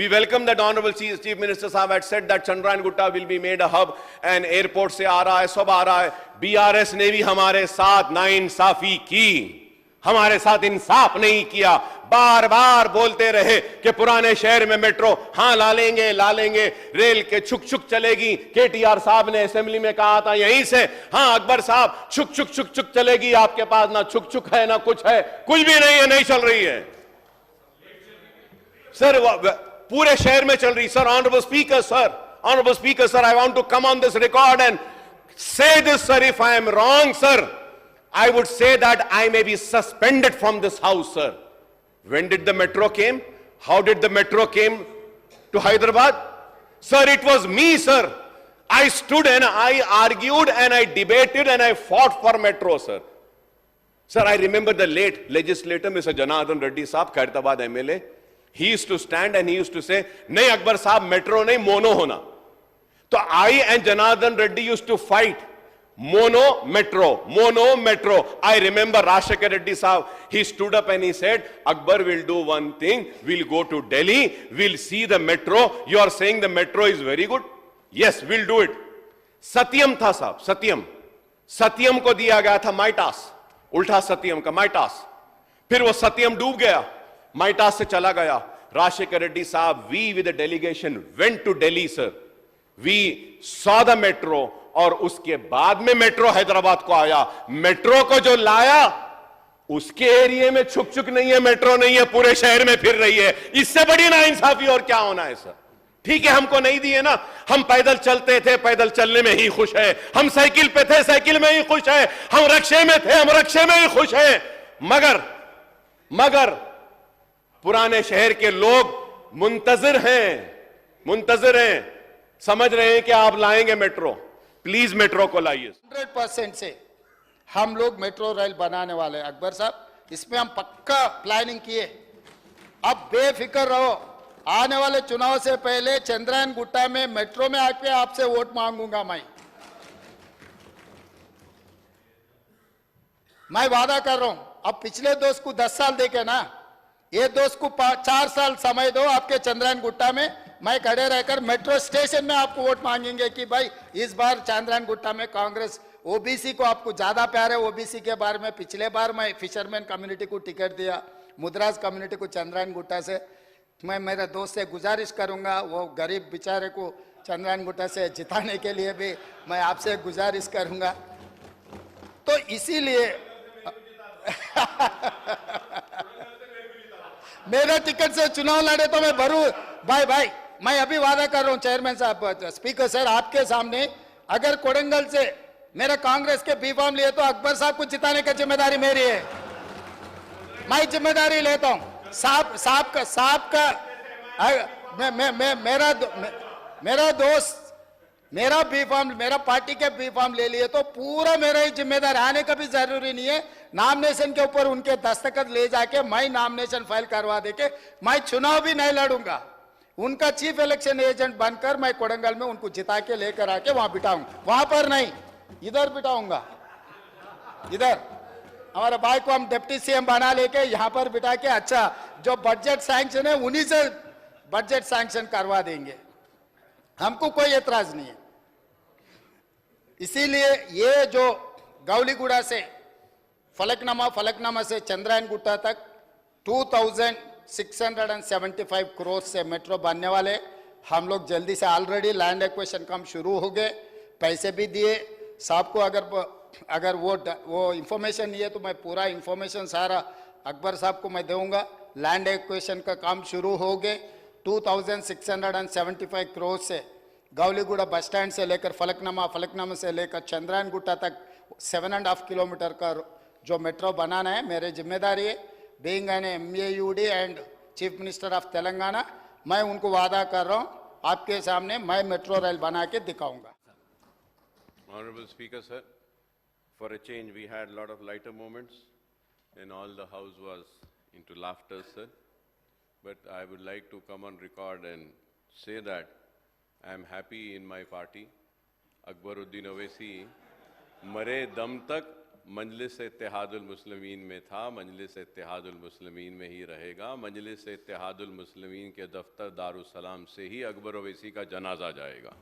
We welcome that Honorable Chief Minister Sahab had said that Chandrayaan Gutta will be made a hub and airport से आ रहा है, सब आ रहा है. BRS ने भी हमारे साथ नाइंसाफी की, हमारे साथ इंसाफ नहीं किया. बार बार बोलते रहे कि पुराने शहर में मेट्रो हां ला लेंगे, रेल के छुक छुक चलेगी. KTR साहब ने असेंबली में कहा था यहीं से, हां अकबर साहब छुक छुक चलेगी. आपके पास ना छुक छुक है ना कुछ है, कुछ भी नहीं है, नहीं चल रही है सर. पूरे शहर में चल रही. Sir, honourable speaker sir, I want to come on this record and say this, sir. If I am wrong, sir, I would say that I may be suspended from this house, sir. When did the metro came? How did the metro came to Hyderabad? Sir, it was me, sir. I stood and I argued and I debated and I fought for metro, sir. Sir, I remember the late legislator, Mr. Janardhan Reddy Saab, Khairtabad MLA. He used to stand and he used to say, "Nahi Akbar Saab, metro nahi, mono hona." So I and Janardhan Reddy used to fight. Mono metro. I remember Rashekar Reddy Saab, he stood up and he said, "Akbar will do one thing, we'll go to Delhi, we'll see the metro. You are saying the metro is very good? Yes, we'll do it." Satyam tha साहब, सत्यम को दिया गया था माइटास, उल्टा सत्यम का माइटास. फिर वो सत्यम डूब गया, माइटास से चला गया. Rashekar Reddy Saab, we with the delegation went to Delhi, sir. We saw the metro और उसके बाद में मेट्रो हैदराबाद को आया. मेट्रो को जो लाया उसके एरिया में छुक छुक नहीं है, मेट्रो नहीं है, पूरे शहर में फिर रही है. इससे बड़ी नाइंसाफी और क्या होना है सर? ठीक है, हमको नहीं दिए ना. हम पैदल चलते थे, पैदल चलने में ही खुश है. हम साइकिल पे थे, साइकिल में ही खुश है. हम रक्शे में थे, हम रक्शे में ही खुश है. मगर पुराने शहर के लोग मुंतजिर हैं, समझ रहे हैं कि आप लाएंगे मेट्रो. प्लीज मेट्रो को लाइए. 100% से हम लोग मेट्रो रेल बनाने वाले हैं अकबर साहब. इसमें हम पक्का प्लानिंग किए. अब बेफिक्र रहो, आने वाले चुनाव से पहले चंद्रायन गुट्टा में मेट्रो में आके आपसे वोट मांगूंगा. मैं वादा कर रहा हूं. अब पिछले दोस्त को 10 साल देके ना, ये दोस्त को 4 साल समय दो. आपके चंद्रायन गुट्टा में मैं खड़े रहकर मेट्रो स्टेशन में आपको वोट मांगेंगे कि भाई इस बार चंद्रायन गुट्टा में कांग्रेस, ओबीसी को आपको ज्यादा प्यार है. ओबीसी के बारे में पिछले बार मैं फिशरमैन कम्युनिटी को टिकट दिया, मुद्राज कम्युनिटी को चंद्रायन गुट्टा से. मैं मेरे दोस्त से गुजारिश करूंगा, वो गरीब बेचारे को चंद्रायन गुट्टा से जिताने के लिए भी मैं आपसे गुजारिश करूंगा. तो इसीलिए मेरे टिकट से चुनाव लड़े तो मैं भरू. भाई मैं अभी वादा कर रहा हूं चेयरमैन साहब, स्पीकर सर, आपके सामने अगर कोडंगल से मेरा कांग्रेस के बी फॉर्म लिए तो अकबर साहब को जिताने की जिम्मेदारी मेरी है. मैं जिम्मेदारी लेता हूं. साहब का मेरा दोस्त मेरा बी फॉर्म, मेरा पार्टी के बी फॉर्म ले लिए तो पूरा मेरा ही जिम्मेदार. आने का भी जरूरी नहीं है. नॉमिनेशन के ऊपर उनके दस्तखत ले जाके मैं नॉमिनेशन फाइल करवा देके मैं चुनाव भी नहीं लड़ूंगा. उनका चीफ इलेक्शन एजेंट बनकर मैं कोडंगल में उनको जिता के लेकर आके वहां बिठाऊंगा. वहां पर नहीं, इधर बिठाऊंगा. इधर हमारे भाई को हम डिप्टी सीएम बना लेके यहां पर बिठा के अच्छा जो बजट सैंक्शन है उन्हीं से बजट सैंक्शन करवा देंगे. हमको कोई एतराज नहीं है. इसीलिए ये जो गौलीगुड़ा से फलकनामा से चंद्रायन गुट्टा तक 2675 करोड़ से मेट्रो बनने वाले. हम लोग जल्दी से ऑलरेडी लैंड एक्विजिशन काम शुरू हो गए, पैसे भी दिए साहब को. अगर वो इंफॉर्मेशन नहीं है तो मैं पूरा इंफॉर्मेशन सारा अकबर साहब को मैं दूंगा. लैंड एक्विजिशन का काम शुरू हो गए. 2675 करोड़ से गौलीगुड़ा बस स्टैंड से लेकर फलकनामा से लेकर चंद्रायन गुट्टा तक 7.5 किलोमीटर का जो मेट्रो बनाना है मेरी जिम्मेदारी है. Being an MAUD and chief minister of Telangana, मैं उनको वादा कर रहा हूं आपके सामने मैं मेट्रो रेल बना के दिखाऊंगा. Honorable Speaker, sir, for a change we had a lot of lighter moments and all the house was into laughter, sir. But I would like to come on record and say that I am happy in my party. Akbaruddin Owaisi मरे दम तक मजलिस इत्तेहादुल मुस्लिमीन में था, मजलिस इत्तेहादुल मुस्लिमीन में ही रहेगा। मजलिस इत्तेहादुल मुस्लिमीन के दफ्तर Darussalam से ही अकबर ओवैसी का जनाजा जाएगा।